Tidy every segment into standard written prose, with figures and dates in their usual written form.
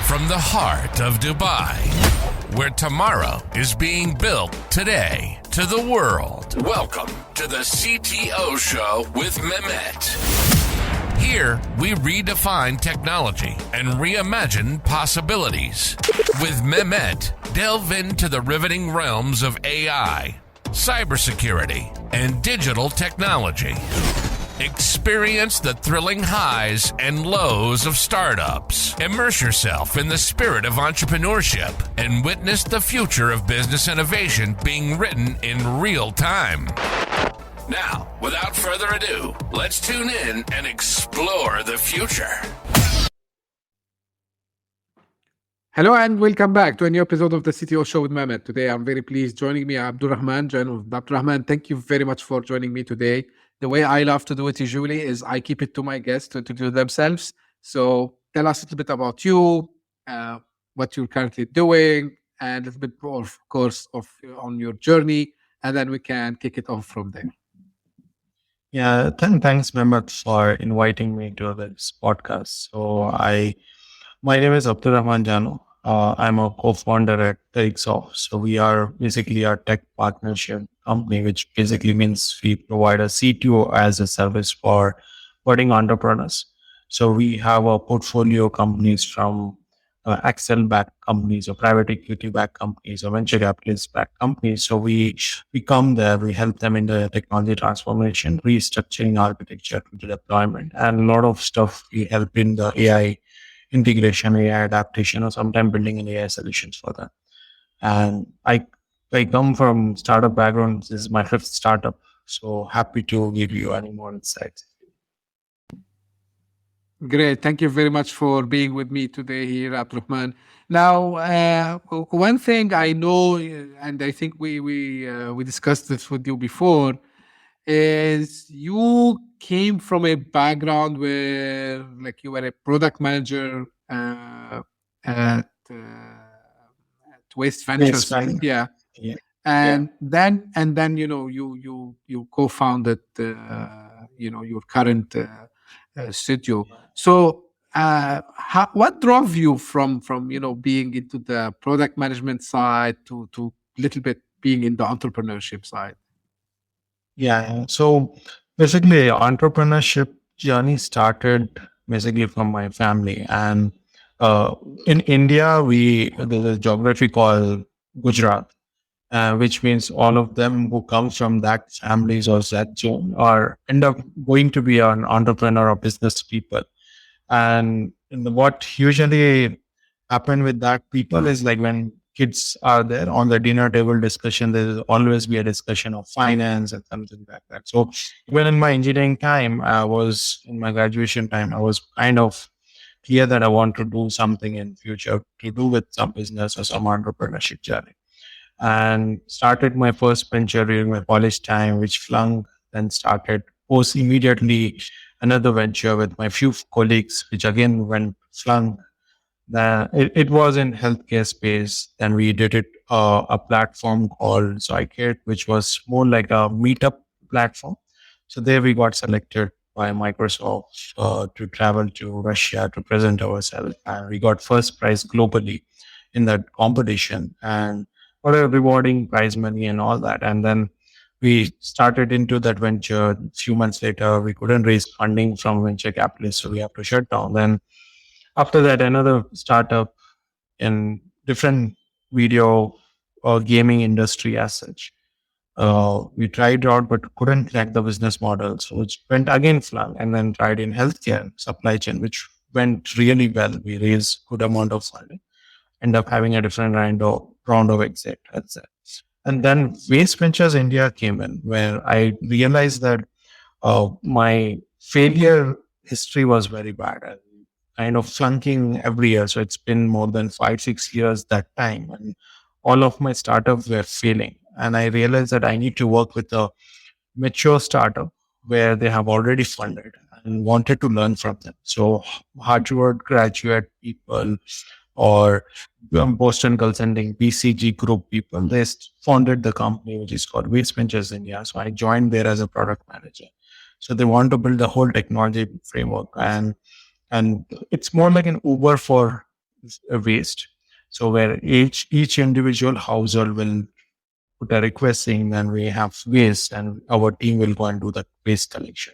from the heart of Dubai, where tomorrow is being built today, to the world. Welcome to the CTO Show with Mehmet. Here, we redefine technology and reimagine possibilities. With Mehmet, delve into the riveting realms of AI, cybersecurity, and digital technology. Experience the thrilling highs and lows of startups. Immerse yourself in the spirit of entrepreneurship and witness the future of business innovation being written in real time. Now, without further ado, let's tune in and explore the future. Hello and welcome back to a new episode of the CTO Show with Mehmet. Today I'm very pleased. Joining me Abdul Rahman Janoo. Abdul Rahman, thank you very much for joining me today. The way I love to do it usually is I keep it to my guests to introduce themselves. So tell us a little bit about you, what you're currently doing, and a little bit more, of course, on your journey, and then we can kick it off from there. Yeah, thanks, Mehmet, for inviting me to this podcast. My name is Abdul Rahman Janoo. I'm a co-founder at Tericsoft. So we are basically a tech partnership company, which basically means we provide a CTO as a service for budding entrepreneurs. So we have a portfolio companies from Excel-backed companies or private equity-backed companies or venture capitalist-backed companies. So we come there, we help them in the technology transformation, restructuring architecture to the deployment, and a lot of stuff we help in the AI integration, AI adaptation, or sometimes building an AI solutions for that. And I come from startup background. This is my fifth startup. So happy to give you any more insights. Great. Thank you very much for being with me today here, Abdurrahman. Now, one thing I know, and I think we discussed this with you before, is you came from a background where, like, you were a product manager at Waste Ventures, Yeah. and then you co-founded your current studio. So, what drove you from being into the product management side to little bit being in the entrepreneurship side? Yeah. So basically, entrepreneurship journey started basically from my family. And in India, there's a geography called Gujarat, which means all of them who come from that families or that zone end up going to be an entrepreneur or business people. And what usually happen with that people is like when kids are there on the dinner table discussion, there's always be a discussion of finance and something like that. So even in my engineering time, in my graduation time, I was kind of clear that I want to do something in future to do with some business or some entrepreneurship journey. And started my first venture during my college time, which flung, then started post immediately another venture with my few colleagues, which again went flung. It was in healthcare space. Then we did it a platform called Zycate, which was more like a meetup platform. So there we got selected by Microsoft to travel to Russia to present ourselves, and we got first prize globally in that competition, and what a rewarding prize money and all that. And then we started into that venture. A few months later, we couldn't raise funding from venture capitalists, so we have to shut down. Then after that, another startup in different video or gaming industry as such. We tried out but couldn't crack the business model. So it went again flung, and then tried in healthcare supply chain, which went really well. We raised good amount of funding, end up having a different round of exit. And then Waste Ventures India came in, where I realized that my failure history was very bad. Kind of flunking every year. So it's been more than 5-6 years that time. And all of my startups were failing. And I realized that I need to work with a mature startup where they have already funded and wanted to learn from them. So Harvard graduate people or Boston Consulting, BCG Group people, they founded the company, which is called Waste Ventures India. So I joined there as a product manager. So they want to build the whole technology framework, and it's more like an Uber for waste. So where each individual household will put a request saying that we have waste and our team will go and do the waste collection.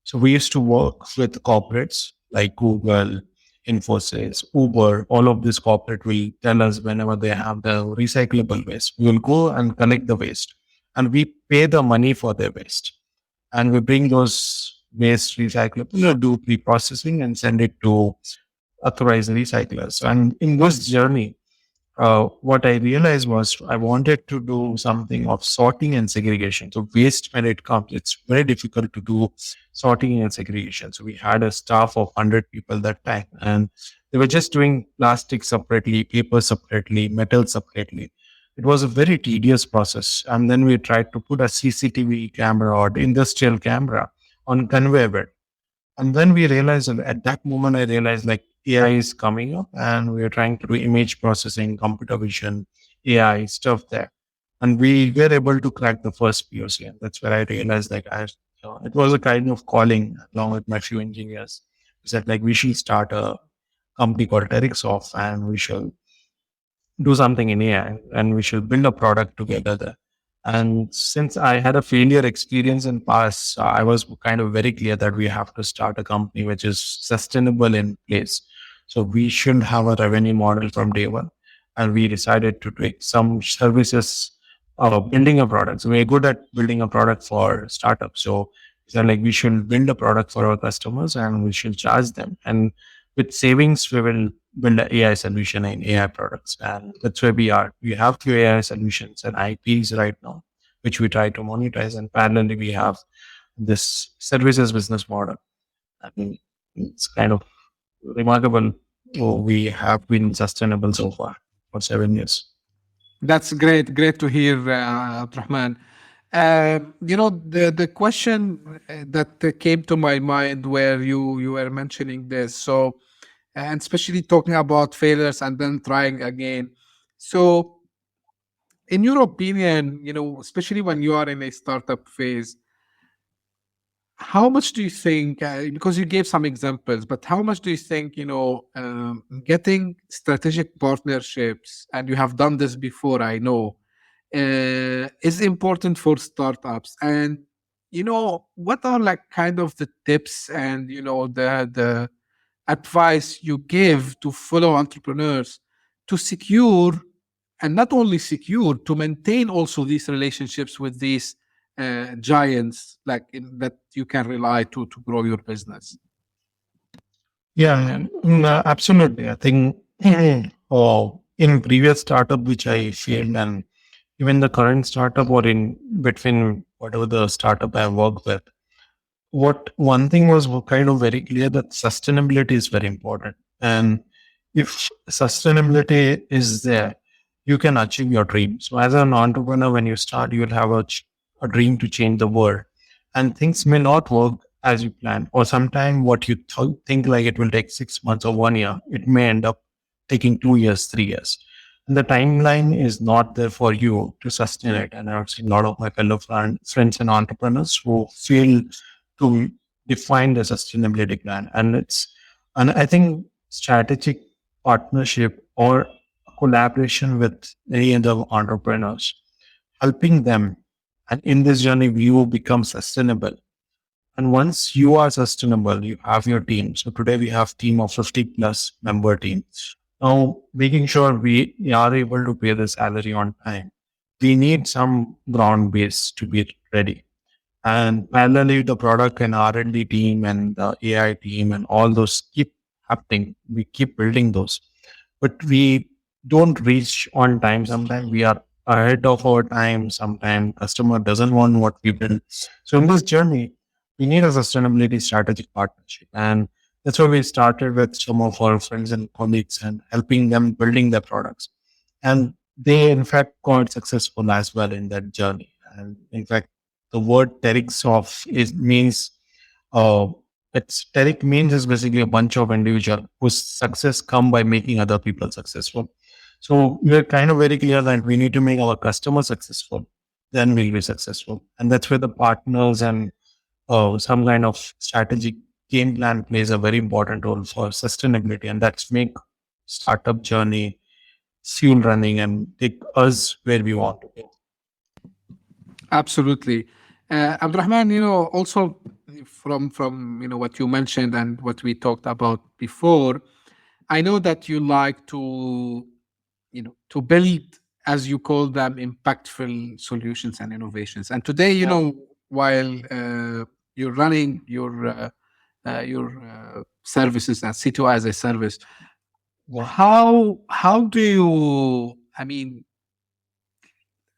So we used to work with corporates like Google, Infosys, Uber. All of these corporate will tell us whenever they have the recyclable waste, we will go and collect the waste and we pay the money for their waste. And we bring those waste recyclable, do pre-processing and send it to authorized recyclers. And in this journey, what I realized was I wanted to do something of sorting and segregation. So waste, when it comes, it's very difficult to do sorting and segregation. So we had a staff of 100 people that time, and they were just doing plastic separately, paper separately, metal separately. It was a very tedious process. And then we tried to put a CCTV camera or industrial camera on conveyor belt. And then we realized, at that moment, I realized like AI is coming up and we are trying to do image processing, computer vision, AI stuff there. And we were able to crack the first POC. And that's where I realized like it was a kind of calling along with my few engineers. We said like we should start a company called Tericsoft and we should do something in AI and we should build a product together there. And since I had a failure experience in past, I was kind of very clear that we have to start a company which is sustainable in place. So we should have a revenue model from day one. And we decided to take some services of building a product. So we're good at building a product for startups. So we said like we should build a product for our customers and we should charge them. And with savings, we will build an AI solution in AI products. And that's where we are. We have few AI solutions and IPs right now, which we try to monetize. And parallelly, we have this services business model. I mean, it's kind of remarkable. We have been sustainable so far for 7 years. That's great. Great to hear, Abdurrahman. The question that came to my mind where you were mentioning this. So, and especially talking about failures and then trying again. So, in your opinion, especially when you are in a startup phase, how much do you think, because you gave some examples, but how much do you think, getting strategic partnerships, and you have done this before, I know, is important for startups? And, what are like kind of the tips and, the advice you give to fellow entrepreneurs to secure, and not only secure, to maintain also these relationships with these giants that you can rely to grow your business? Yeah, absolutely. I think in previous startup which I failed, and even the current startup or in between whatever the startup I work with, what one thing was kind of very clear that sustainability is very important. And if sustainability is there, you can achieve your dream. So as an entrepreneur, when you start, you'll have a dream to change the world. And things may not work as you plan. Or sometimes what you think like it will take 6 months or 1 year, it may end up taking 2 years, 3 years. And the timeline is not there for you to sustain it. And I've seen a lot of my fellow friends and entrepreneurs who fail to define the sustainability plan. And I think strategic partnership or collaboration with any other entrepreneurs, helping them, and in this journey, you become sustainable. And once you are sustainable, you have your team. So today we have team of 50 plus member team. Now, making sure we are able to pay the salary on time, we need some ground base to be ready. And parallelly, the product and R&D team and the AI team and all those keep happening. We keep building those, but we don't reach on time. Sometimes we are ahead of our time. Sometimes customer doesn't want what we build. So in this journey, we need a sustainability strategic partnership. And that's why we started with some of our friends and colleagues and helping them building their products. And they, in fact, got successful as well in that journey. And in fact, the word Tericsoft means Teric means is basically a bunch of individuals whose success come by making other people successful. So we're kind of very clear that we need to make our customers successful, then we'll be successful. And that's where the partners and some kind of strategic game plan plays a very important role for sustainability. And that's make startup journey, fuel running, and take us where we want to be. Absolutely. Abdurrahman, also from what you mentioned and what we talked about before, I know that you like to build, as you call them, impactful solutions and innovations. And today, while you're running your services as CTO as a service, how do you? I mean,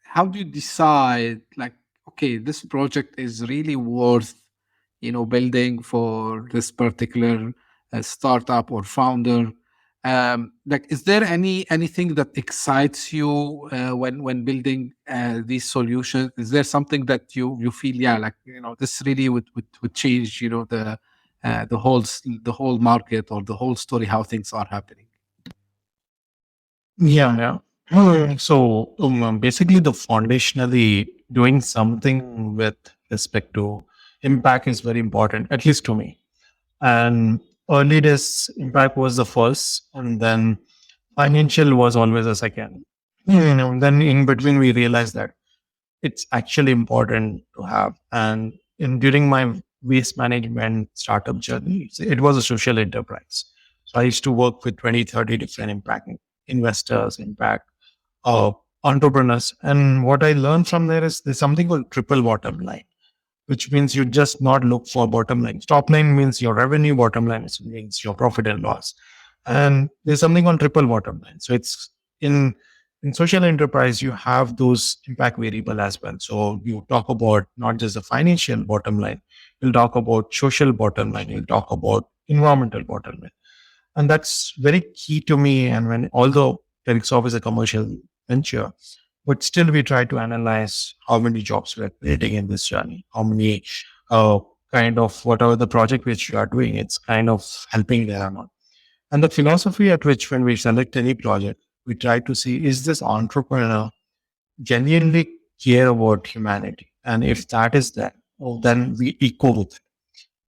how do you decide, like, okay, this project is really worth building for this particular startup or founder? Like, is there anything that excites you when building these solutions? Is there something that you feel, yeah, like, this really would change the whole market or the whole story, how things are happening? Yeah. So basically, the foundationally doing something with respect to impact is very important, at least to me. And early days, impact was the first, and then financial was always a second. Then in between, we realized that it's actually important to have. And during my waste management startup journey, it was a social enterprise. So I used to work with 20, 30 different impact investors, impact uh, entrepreneurs. And what I learned from there is there's something called triple bottom line, which means you just not look for bottom line. Top line means your revenue, bottom line means your profit and loss. And there's something on triple bottom line. So it's in social enterprise, you have those impact variable as well. So you talk about not just the financial bottom line, you'll talk about social bottom line, you'll talk about environmental bottom line. And that's very key to me. And although Tericsoft is a commercial venture, but still we try to analyze how many jobs we're creating in this journey, how many kind of whatever the project which you are doing, it's kind of helping there or not. And the philosophy at which when we select any project, we try to see, is this entrepreneur genuinely care about humanity? And if that is there, then we eco with it.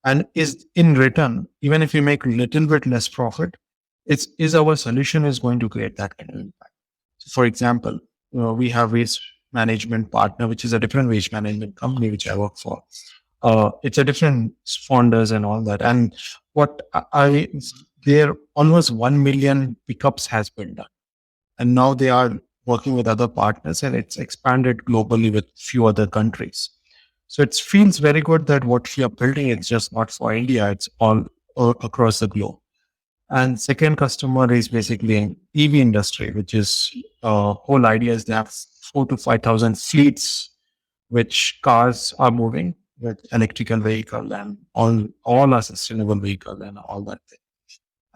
And is in return, even if we make a little bit less profit, is our solution is going to create that kind of impact. So for example, we have waste management partner, which is a different waste management company which I work for. It's a different founders and all that. And what there almost 1 million pickups has been done. And now they are working with other partners and it's expanded globally with few other countries. So it feels very good that what we are building is just not for India, it's all across the globe. And second customer is basically EV industry, which is whole idea is they have 4,000 to 5,000 fleets, which cars are moving with electrical vehicle and all are sustainable vehicle and all that thing.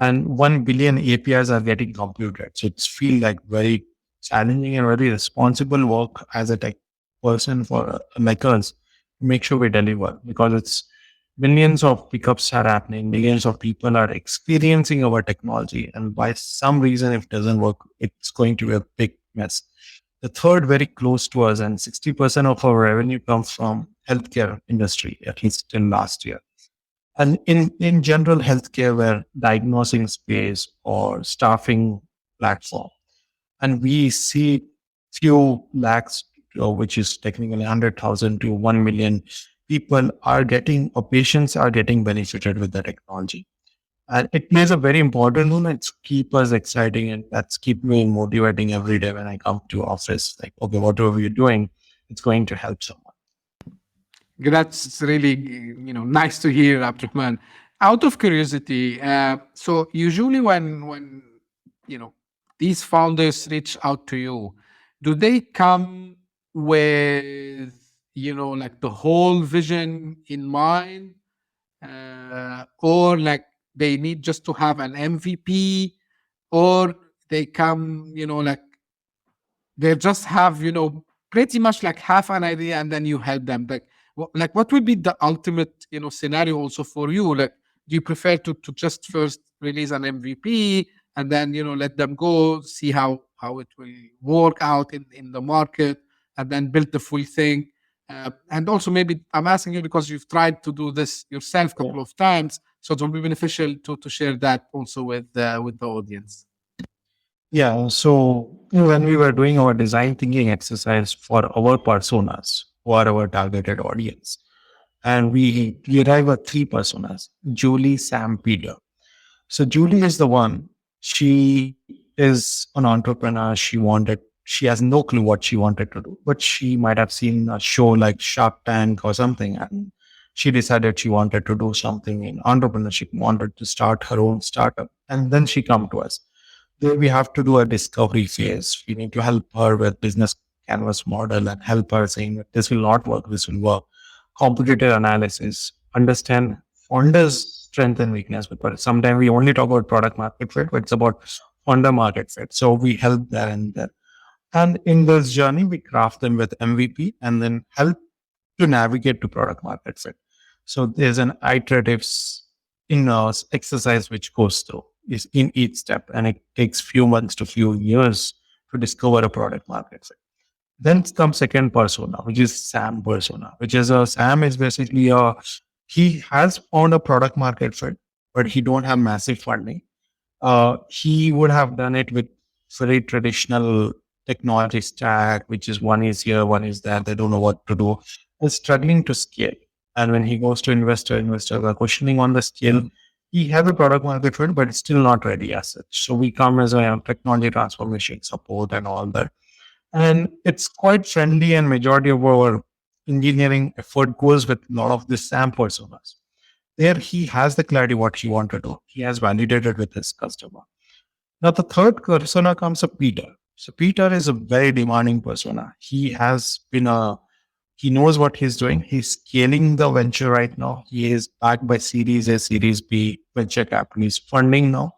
And 1 billion APIs are getting computed. So it's feel like very challenging and very responsible work as a tech person for like us, make sure we deliver, because it's millions of pickups are happening, millions of people are experiencing our technology. And by some reason, if it doesn't work, it's going to be a big mess. The third, very close to us, and 60% of our revenue comes from healthcare industry, at least in last year. And in general healthcare, where diagnosing space or staffing platform, and we see few lakhs, which is technically 100,000 to 1 million people are getting, or patients are getting benefited with the technology. And it plays a very important role. It's keep us exciting, and that's keep me motivating every day when I come to office. Like, okay, whatever you're doing, it's going to help someone. That's really, nice to hear, Abdurrahman. Out of curiosity, so usually when these founders reach out to you, do they come with like the whole vision in mind, or like they need just to have an MVP, or they come like they just have pretty much like half an idea and then you help them, like what would be the ultimate scenario also for you? Like, do you prefer to just first release an MVP and then let them go, see how it will work out in the market, and then build the full thing? And also, maybe I'm asking you because you've tried to do this yourself a couple of times, so it will be beneficial to share that also with the audience. Yeah. So when we were doing our design thinking exercise for our personas, who are our targeted audience, and we arrive at three personas: Julie, Sam, Peter. So Julie is the one. She is an entrepreneur. She has no clue what she wanted to do, but she might have seen a show like Shark Tank or something, and she decided she wanted to do something in entrepreneurship, wanted to start her own startup, and then she come to us. There we have to do a discovery phase. We need to help her with business canvas model and help her saying that this will not work, this will work. Competitor analysis, understand founders' strength and weakness. But sometimes we only talk about product market fit, but it's about founder market fit. So we help there and there. And in this journey, we craft them with MVP and then help to navigate to product market fit. So there's an iterative exercise which goes through is in each step, and it takes few months to few years to discover a product market fit. Then comes second persona, which is Sam persona, which is a Sam is basically a he has found a product market fit, but he don't have massive funding. He would have done it with very traditional technology stack, which is one is here, one is there. They don't know what to do. Is struggling to scale. And when he goes to investors are questioning on the scale. He has a product market fit, but it's still not ready as such. So we come as a technology transformation support and all that. And it's quite friendly, and majority of our engineering effort goes with a lot of the SAM personas. There he has the clarity what he wanted to do. He has validated with his customer. Now the third persona comes up Peter. So Peter is a very demanding persona. He knows what he's doing. He's scaling the venture right now. He is backed by Series A, Series B venture capital. He's funding now.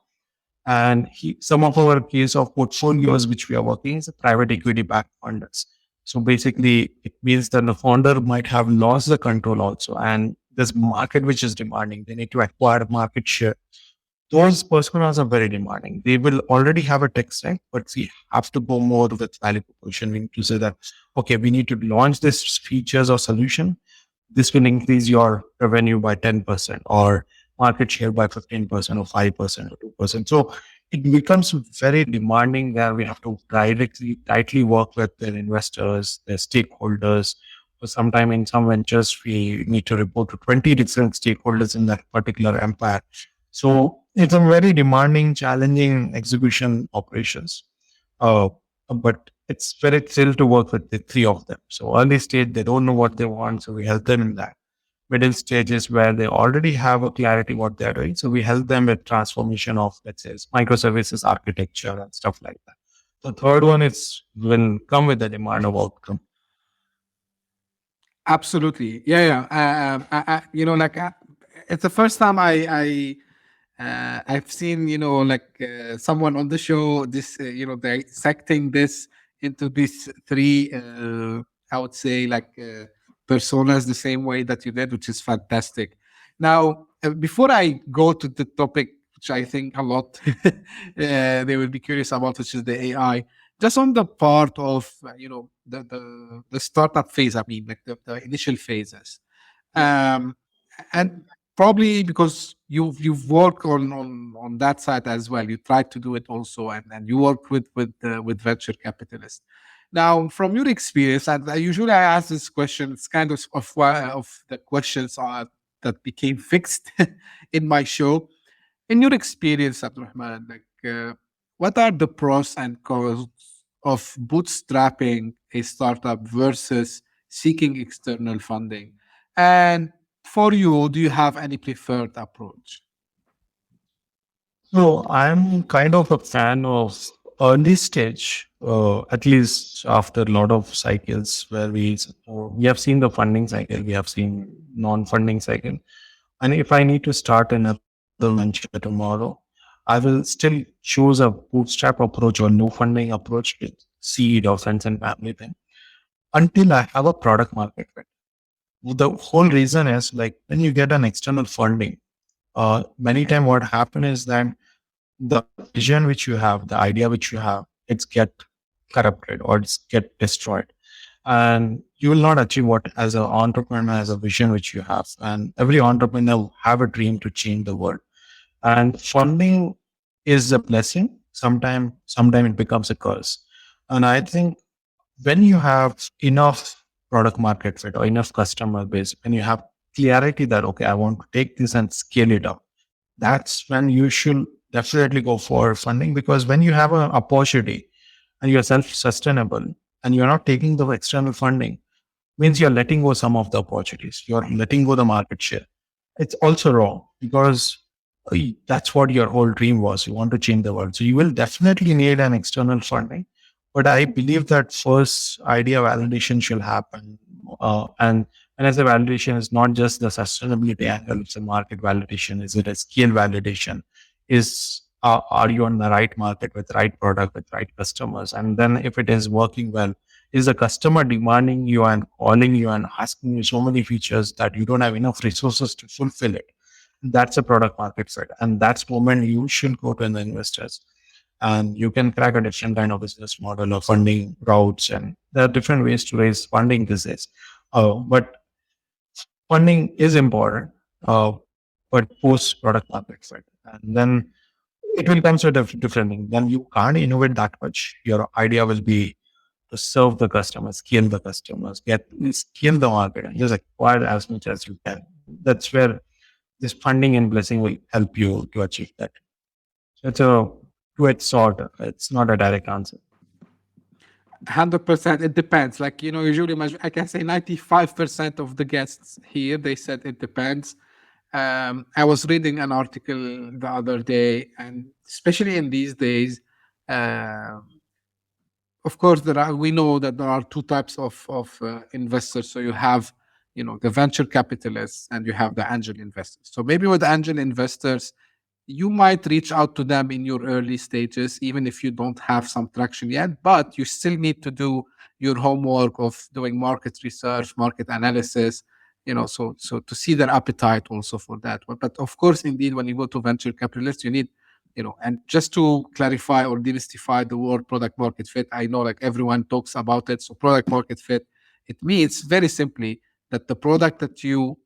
And some of our case of portfolios which we are working is private equity backed funders. So basically, it means that the founder might have lost the control also. And this market which is demanding, they need to acquire market share. Those personas are very demanding. They will already have a tech stack, but we have to go more with value proposition. We need to say that, okay, we need to launch this features or solution. This will increase your revenue by 10% or market share by 15% or 5% or 2%. So it becomes very demanding that we have to tightly work with their investors, their stakeholders. So sometime in some ventures, we need to report to 20 different stakeholders in that particular empire. So it's a very demanding, challenging execution operations. But it's very thrill to work with the three of them. So early stage, they don't know what they want. So we help them in that. Middle stages where they already have a clarity what they're doing. So we help them with transformation of, let's say, microservices architecture and stuff like that. The third one is will come with the demand of outcome. Absolutely. Yeah. It's the first time I've seen, someone on the show, this, dissecting this into these three, I would say, personas the same way that you did, which is fantastic. Now, before I go to the topic, which I think a lot they will be curious about, which is the AI, just on the part of, the startup phase, I mean, like the initial phases. And probably because you've worked on that side as well, you tried to do it also, and you worked with venture capitalists. Now, from your experience, and usually I ask this question, it's kind of the questions that became fixed in my show. In your experience, Abdul Rahman, what are the pros and cons of bootstrapping a startup versus seeking external funding? And for you, do you have any preferred approach? So I'm kind of a fan of early stage, at least after a lot of cycles where we have seen the funding cycle, we have seen non-funding cycle. And if I need to start another venture tomorrow, I will still choose a bootstrap approach or no funding approach with seed or friends and family thing until I have a product market fit. The whole reason is like when you get an external funding, many times what happens is that the vision which you have, the idea which you have, it's get corrupted or it's get destroyed. And you will not achieve what as an entrepreneur has a vision which you have. And every entrepreneur have a dream to change the world. And funding is a blessing, sometime it becomes a curse. And I think when you have enough product market fit or enough customer base, when you have clarity that, okay, I want to take this and scale it up, that's when you should definitely go for funding. Because when you have an opportunity and you're self-sustainable and you're not taking the external funding, means you're letting go some of the opportunities. You're letting go the market share. It's also wrong, because that's what your whole dream was. You want to change the world. So you will definitely need an external funding. But I believe that first idea validation should happen. And as a validation is not just the sustainability angle, it's a market validation. Is it a scale validation? Are you on the right market with right product, with right customers? And then if it is working well, is the customer demanding you and calling you and asking you so many features that you don't have enough resources to fulfill it? That's a product market fit. And that's moment you should go to the investors. And you can crack a different kind of business model or funding routes. And there are different ways to raise funding these days. But funding is important, but post product market fit. And then it will come to a different thing. Then you can't innovate that much. Your idea will be to serve the customers, scale the customers, scale the market, and just acquire as much as you can. That's where this funding and blessing will help you to achieve that. So it's a two-edged sword. It's not a direct answer. 100%. It depends. Like, usually I can say 95% of the guests here, they said it depends. I was reading an article the other day, and especially in these days, of course, we know that there are two types of investors. So you have, the venture capitalists and you have the angel investors. So maybe with the angel investors, you might reach out to them in your early stages, even if you don't have some traction yet, but you still need to do your homework of doing market research, market analysis, so to see their appetite also for that. But of course, indeed, when you go to venture capitalists, you need, and just to clarify or demystify the word product market fit, I know like everyone talks about it. So product market fit, it means very simply that the product that you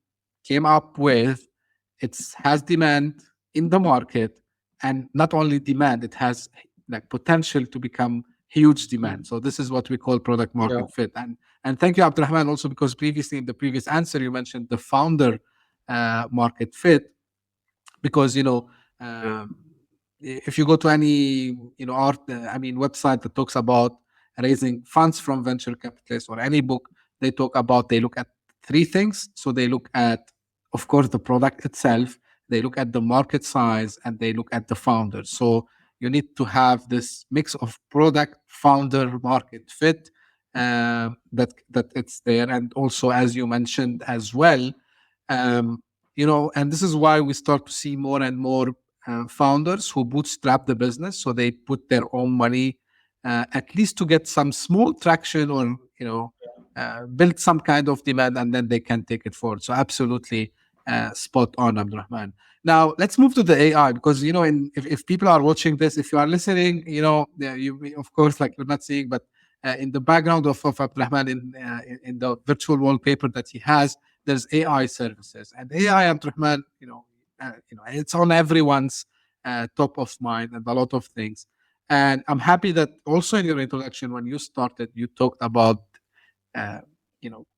came up with, it has demand in the market, and not only demand, it has like potential to become huge demand. So this is what we call product market fit. And thank you, Abdul Rahman, also because previously in the previous answer you mentioned the founder market fit, because if you go to any website that talks about raising funds from venture capitalists, or any book, they look at three things. So they look at, of course, the product itself, they look at the market size, and they look at the founders. So you need to have this mix of product, founder, market fit, that it's there. And also, as you mentioned as well, and this is why we start to see more and more founders who bootstrap the business. So they put their own money, at least to get some small traction, or build some kind of demand, and then they can take it forward. So absolutely spot on, Abdul Rahman. Now let's move to the AI, because if people are watching this, if you are listening, you of course, like you're not seeing, but in the background of Abdul Rahman, in the virtual wallpaper that he has, there's AI services, and AI, Abdul Rahman, it's on everyone's top of mind, and a lot of things. And I'm happy that also in your introduction, when you started, you talked about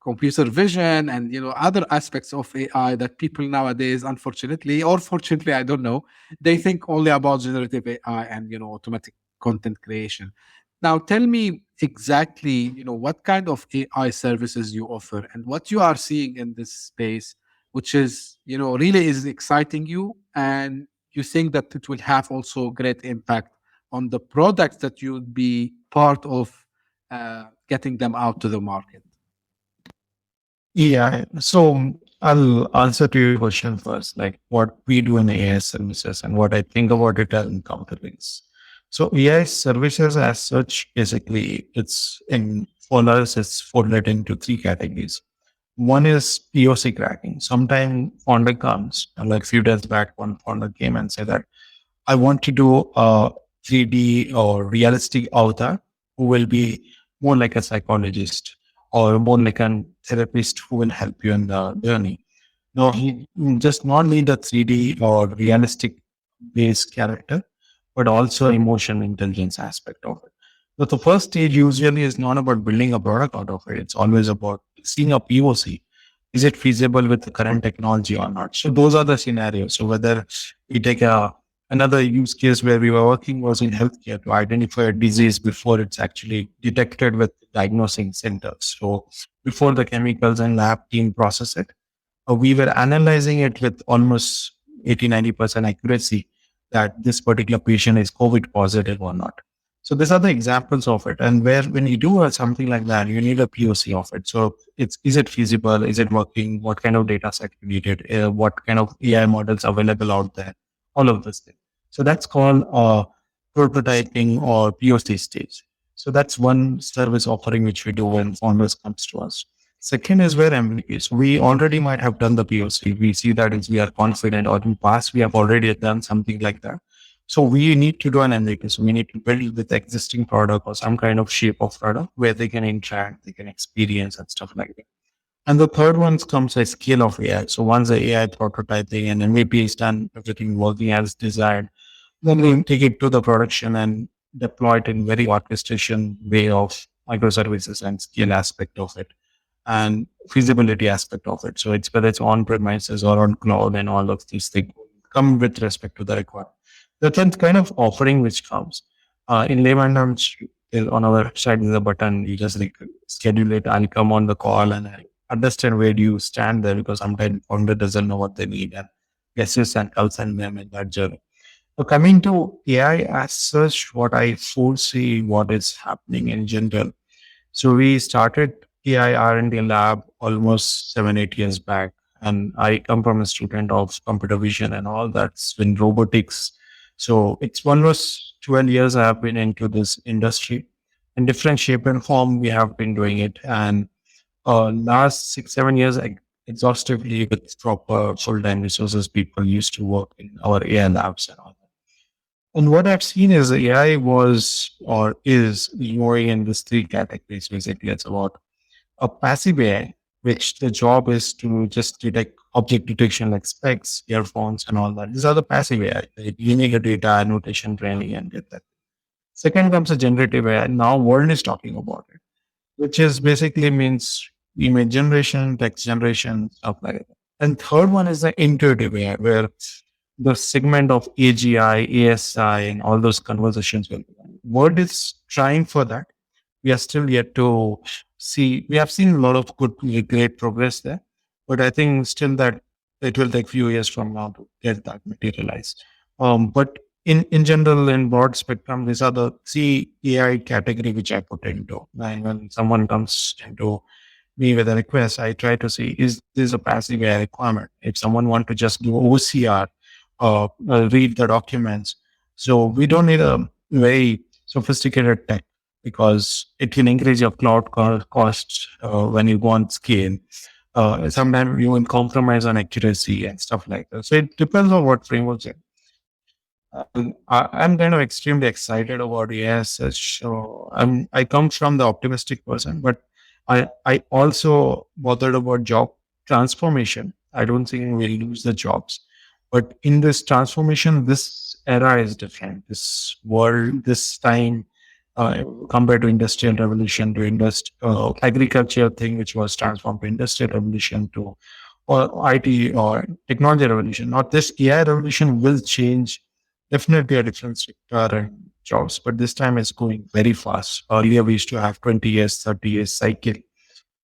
computer vision and other aspects of AI that people nowadays, unfortunately or fortunately, I don't know, they think only about generative AI and automatic content creation. Now tell me exactly what kind of AI services you offer, and what you are seeing in this space, which is really is exciting you, and you think that it will have also great impact on the products that you would be part of getting them out to the market. Yeah. So I'll answer to your question first, like what we do in AI services and what I think about it as encounterings. So AI services as such, basically it's for us, it's folded into three categories. One is POC cracking. Sometimes founder comes, like a few days back, one founder came and said that I want to do a 3D or realistic avatar who will be more like a psychologist or more like a therapist who will help you in the journey. No, he just not need a 3D or realistic based character, but also emotion intelligence aspect of it. But the first stage usually is not about building a product out of it. It's always about seeing a POC. Is it feasible with the current technology or not? So those are the scenarios. So whether we take another use case where we were working was in healthcare to identify a disease before it's actually detected with diagnosing centers. So before the chemicals and lab team process it, we were analyzing it with almost 80-90% accuracy that this particular patient is COVID positive or not. So these are the examples of it. And where when you do something like that, you need a POC of it. So is it feasible? Is it working? What kind of data set you needed? What kind of AI models available out there? All of this thing. So that's called prototyping or POC stage. So that's one service offering which we do when founders comes to us. Second is where MVPs. We already might have done the POC. We see that is we are confident, or in past we have already done something like that. So we need to do an MVP. So we need to build with existing product or some kind of shape of product where they can interact, they can experience and stuff like that. And the third one comes a scale of AI. So once the AI prototyping and MVP is done, everything working as desired, then we take it to the production and deploy it in very orchestration way of microservices and scale aspect of it and feasibility aspect of it. So it's whether it's on premises or on cloud and all of these things come with respect to the requirement. That's a kind of offering which comes. In layman terms, on our website is a button. You just schedule it. I'll come on the call and I understand where do you stand there, because sometimes founder doesn't know what they need and guesses and helps and them in that journey. So coming to AI as such, what I foresee what is happening in general. So we started AI R&D lab almost 7-8 years back. And I come from a student of computer vision and all that's in robotics. So it's almost 12 years I have been into this industry. In different shape and form, we have been doing it. And last 6-7 years, exhaustively with proper full-time resources, people used to work in our AI labs and all that. And what I've seen is AI was or is moving in these three categories. Basically, it's about a passive AI, which the job is to just detect object detection like specs, earphones, and all that. These are the passive AI. You need a data annotation training and get that. Second comes a generative AI. Now world is talking about it, which is basically means image generation, text generation, stuff like that. And third one is the intuitive AI, where the segment of AGI, ASI, and all those conversations will be. Word is trying for that. We are still yet to see. We have seen a lot of great progress there, but I think still that it will take few years from now to get that materialized. But in general, in broad spectrum, these are the three AI category which I put into. And when someone comes into me with a request, I try to see, is this a passive AI requirement? If someone want to just do OCR, read the documents, so we don't need a very sophisticated tech because it can increase your cloud costs when you go on scale. Sometimes you will compromise on accuracy and stuff like that. So it depends on what frameworks. I'm kind of extremely excited about AI. So I come from the optimistic person, but I also bothered about job transformation. I don't think we'll lose the jobs, but in this transformation, this era is different. This world, this time, compared to industrial revolution to agricultural thing, which was transformed to industrial revolution to or IT or technology revolution. Not this AI revolution will change definitely a different sector and jobs, but this time it's going very fast. Earlier we used to have 20 years, 30 years cycle,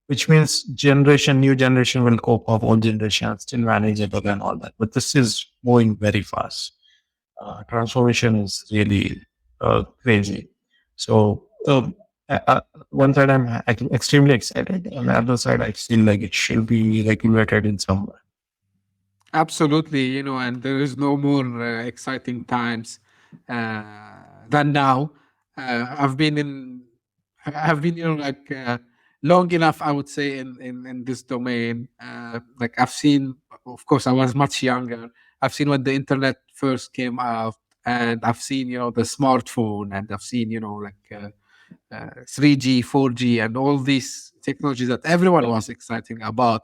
which means new generation will cope up, old generation still manage it and all that. But this is moving very fast. Transformation is really crazy. So one side I'm extremely excited. On the other side, I feel like it should be regulated in some way. Absolutely, and there is no more exciting times than now. I've been, long enough, I would say, in this domain. Like I've seen, of course, I was much younger. I've seen when the internet first came out, and I've seen, the smartphone, and I've seen, 3G, 4G, and all these technologies that everyone was excited about.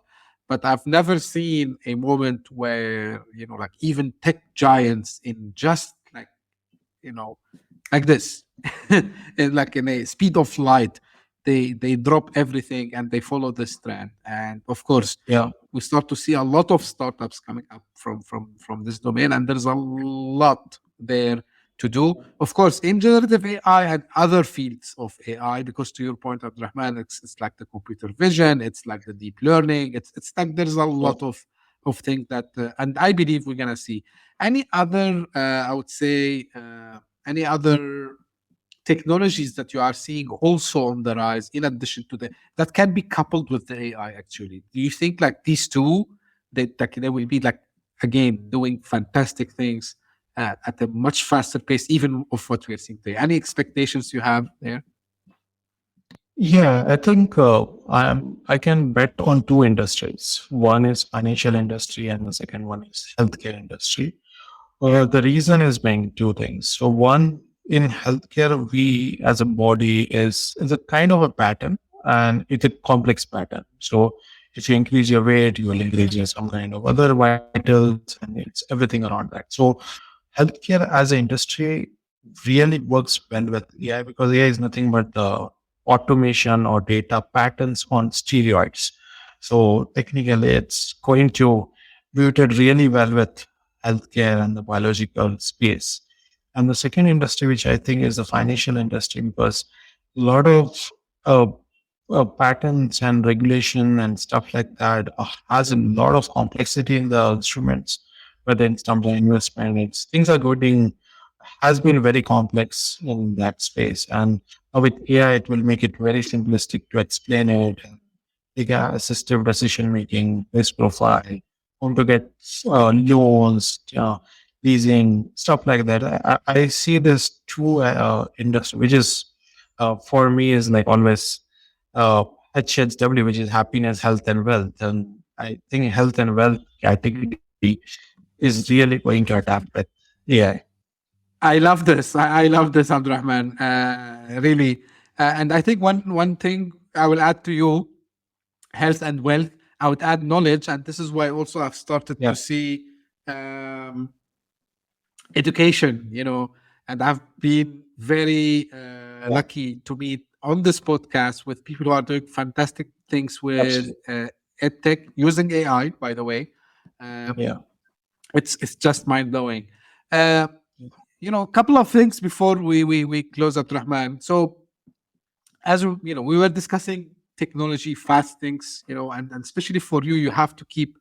But I've never seen a moment where, even tech giants in just like like this, like in a speed of light. They drop everything and they follow this trend. And of course, Yeah. we start to see a lot of startups coming up from this domain, and there's a lot there to do. Of course, in generative AI and other fields of AI, because to your point, Abdurrahman, it's like the computer vision, it's like the deep learning, it's like there's a lot of things that, and I believe we're gonna see any other, I would say, any other technologies that you are seeing also on the rise in addition to that can be coupled with the AI actually. Do you think like these two, that they will be like, again, doing fantastic things at a much faster pace, even of what we're seeing today? Any expectations you have there? Yeah, I think I can bet on two industries. One is financial industry, and the second one is healthcare industry. The reason is being two things. So one, in healthcare, we as a body is a kind of a pattern, and it's a complex pattern. So if you increase your weight, you will increase your some kind of other vitals, and it's everything around that. So healthcare as an industry really works well with AI, because AI is nothing but the automation or data patterns on steroids. So technically, it's going to build it really well with healthcare and the biological space. And the second industry, which I think is the financial industry, because a lot of uh, patents and regulation and stuff like that has a lot of complexity in the instruments, whether in terms of investment, things are getting has been very complex in that space. And with AI, it will make it very simplistic to explain it. Take a assistive decision making, risk profile, how to get loans, leasing, stuff like that. I see this two industry, which is for me is like always uh, HHW, which is happiness, health, and wealth. And I think health and wealth category is really going to adapt with AI. I love this. I love this, Abdurrahman. Really. And I think one thing I will add to you, health and wealth, I would add knowledge. And this is why also I've started Yeah. to see education, and I've been very lucky to meet on this podcast with people who are doing fantastic things with Absolutely. edtech using AI, by the way. Uh, Yeah. it's just mind blowing. Uh, a couple of things before we close up, Rahman. So as we were discussing technology, fast things, and especially for you, you have to keep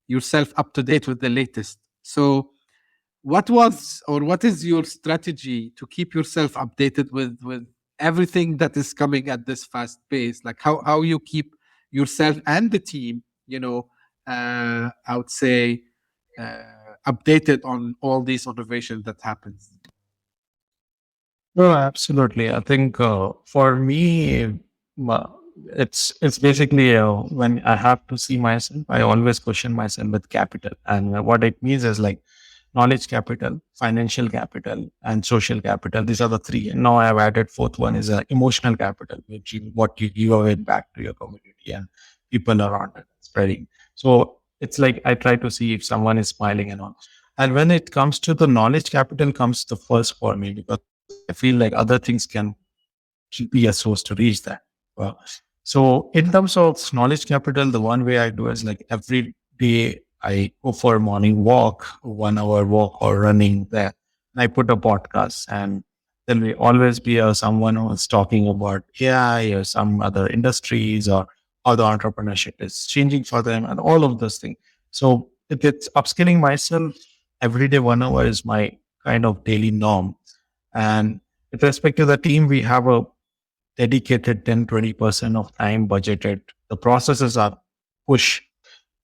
yourself up to date with the latest. So what is your strategy to keep yourself updated with everything that is coming at this fast pace? Like how you keep yourself and the team, I would say, updated on all these innovations that happens. No, absolutely. I think for me, it's basically when I have to see myself, I always question myself with capital, and what it means is like knowledge capital, financial capital, and social capital. These are the three. And now I've added fourth one is emotional capital, which what you give away back to your community and people around it, spreading. So it's like I try to see if someone is smiling and all. And when it comes to the knowledge capital, comes the first for me, because I feel like other things can be a source to reach that. Well, so in terms of knowledge capital, the one way I do is like every day I go for a morning walk, 1 hour walk or running there. And I put a podcast, and then we always be someone who's talking about AI or some other industries or how the entrepreneurship is changing for them and all of those things. So it's upskilling myself every day. 1 hour is my kind of daily norm. And with respect to the team, we have a dedicated 10-20% of time budgeted. The processes are push,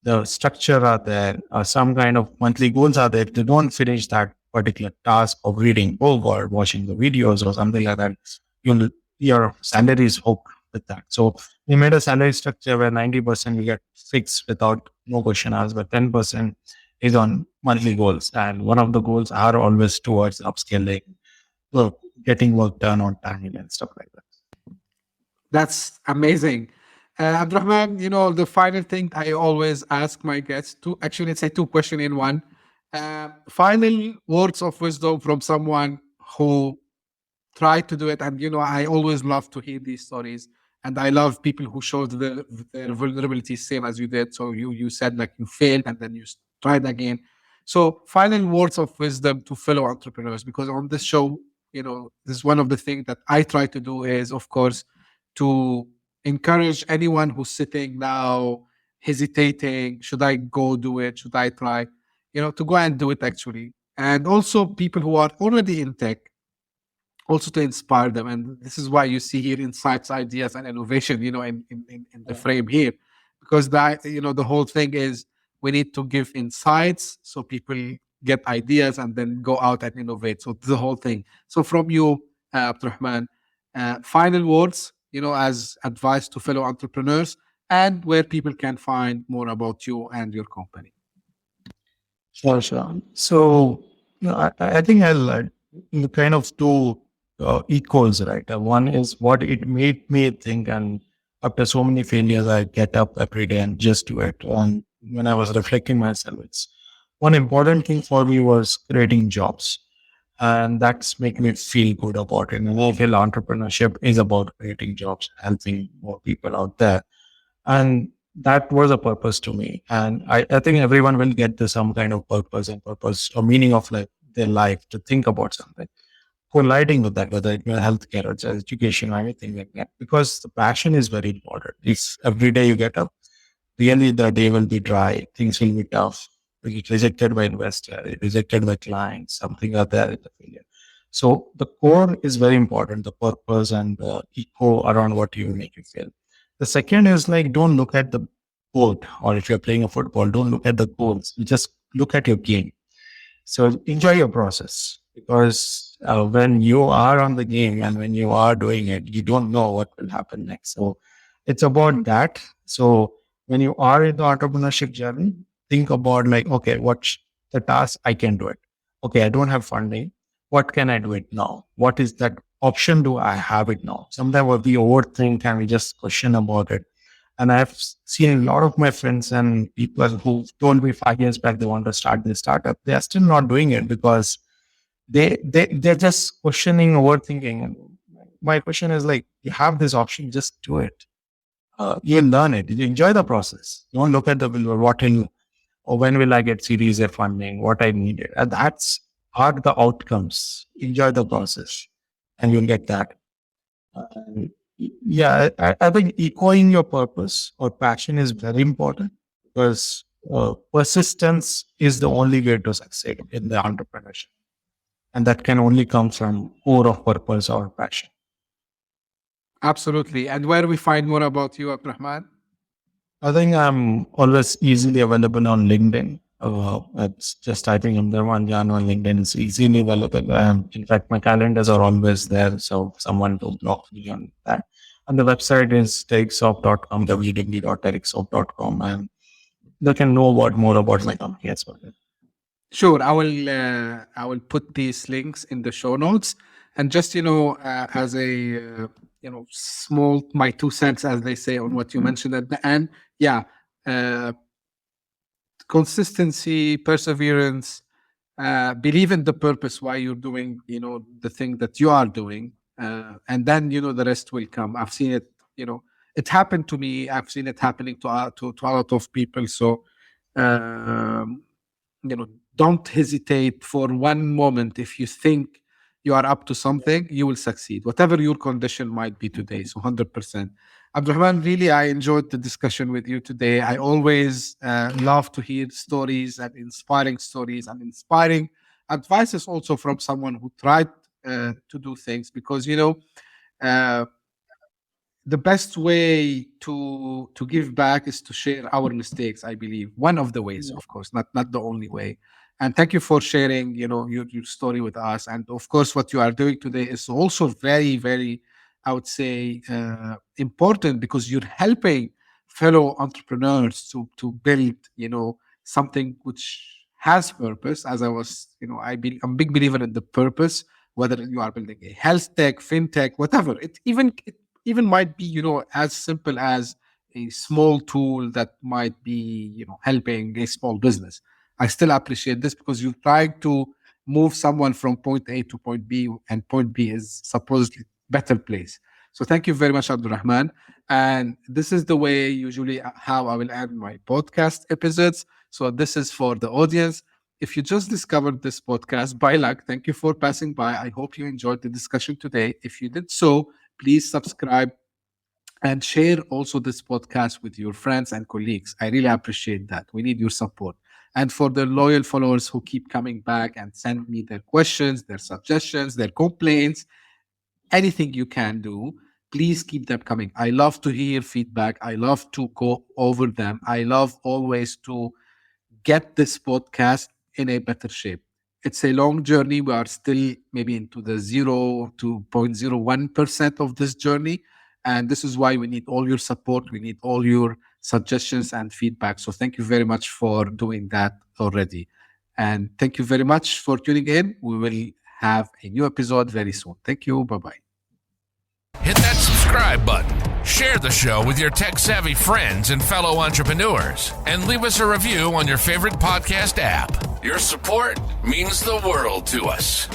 the structure are there, some kind of monthly goals are there. If they don't finish that particular task of reading book or watching the videos or something like that, your salary is hooked with that. So we made a salary structure where 90% we get fixed without no question asked, but 10% is on monthly goals. And one of the goals are always towards upscaling, well, getting work done on time and stuff like that. That's amazing. Abdurrahman, the final thing I always ask my guests, let's say two questions in one. Final words of wisdom from someone who try to do it. And, I always love to hear these stories. And I love people who showed their vulnerability, same as you did. So you said like you failed and then you tried again. So final words of wisdom to fellow entrepreneurs, because on this show, this is one of the things that I try to do is, of course, to encourage anyone who's sitting now hesitating, should I go do it? Should I try? To go and do it actually. And also people who are already in tech, also to inspire them. And this is why you see here insights, ideas, and innovation, in the frame here, because the whole thing is we need to give insights so people get ideas and then go out and innovate. So the whole thing. So from you, Abdurrahman, final words, as advice to fellow entrepreneurs and where people can find more about you and your company. Sure, sure. So, I think I'll kind of two equals, right? One is what it made me think, and after so many failures, I get up every day and just do it. And when I was reflecting myself, it's one important thing for me was creating jobs, and that's making me feel good about it. And I feel entrepreneurship is about creating jobs, helping more people out there, and that was a purpose to me. And I think everyone will get to some kind of purpose or meaning of like their life to think about something colliding with that, whether it be healthcare or just education or anything like that, because the passion is very important. If every day you get up, really the day will be dry, things will be tough, you get rejected by investor, rejected by clients, something like that in the failure. So the core is very important, the purpose and the echo around what you make you feel. The second is like, don't look at the board, or if you're playing a football, don't look at the goals. You just look at your game. So enjoy your process, because when you are on the game and when you are doing it, you don't know what will happen next. So it's about that. So when you are in the entrepreneurship journey, think about like, okay, what's the task? I can do it. Okay, I don't have funding. What can I do it now? What is that option? Do I have it now? Sometimes we overthink and we just question about it. And I've seen a lot of my friends and people who told me 5 years back they want to start this startup. They are still not doing it because they're just questioning, overthinking. And my question is like, you have this option, just do it. You learn it. You enjoy the process. Don't look at the what will or when will I get Series A funding, what I needed. And that's are the outcomes. Enjoy the process, and you'll get that. Yeah, I think echoing your purpose or passion is very important, because persistence is the only way to succeed in the entrepreneurship. And that can only come from core of purpose or passion. Absolutely. And where do we find more about you, Abdurrahman? I think I'm always easily available on LinkedIn. It's just typing Abdul Rahman Janoo on LinkedIn is easily available. In fact, my calendars are always there, so someone will block me on that. And the website is tericsoft.com, www.tericsoft.com, and they can know more about my company as well. Sure, I will put these links in the show notes, and just as a small my 2 cents, as they say, on what you mentioned at the end. Yeah, consistency, perseverance, believe in the purpose why you're doing the thing that you are doing, and then the rest will come. I've seen it. It happened to me. I've seen it happening to a lot of people. So don't hesitate for one moment. If you think you are up to something, you will succeed, whatever your condition might be today. So 100%. Abdurrahman, really, I enjoyed the discussion with you today. I always love to hear stories and inspiring advices also from someone who tried to do things, because, the best way to give back is to share our mistakes. I believe one of the ways, of course, not the only way. And thank you for sharing, your story with us. And of course, what you are doing today is also very, very, I would say, important, because you're helping fellow entrepreneurs to build, something which has purpose. As I was, I'm a big believer in the purpose. Whether you are building a health tech, fintech, whatever, it even might be as simple as a small tool that might be helping a small business. I still appreciate this, because you're trying to move someone from point A to point B, and point B is supposedly better place. So thank you very much, Abdul Rahman. And this is the way usually how I will end my podcast episodes. So this is for the audience. If you just discovered this podcast by luck, thank you for passing by. I hope you enjoyed the discussion today. If you did so, please subscribe and share also this podcast with your friends and colleagues. I really appreciate that. We need your support. And for the loyal followers who keep coming back and send me their questions, their suggestions, their complaints, anything you can do, please keep them coming. I love to hear feedback. I love to go over them. I love always to get this podcast in a better shape. It's a long journey. We are still maybe into the 0 to 0.01% of this journey. And this is why we need all your support. We need all your suggestions and feedback. So thank you very much for doing that already. And thank you very much for tuning in. We will have a new episode very soon. Thank you. Bye-bye. Hit that subscribe button, share the show with your tech-savvy friends and fellow entrepreneurs, and leave us a review on your favorite podcast app. Your support means the world to us.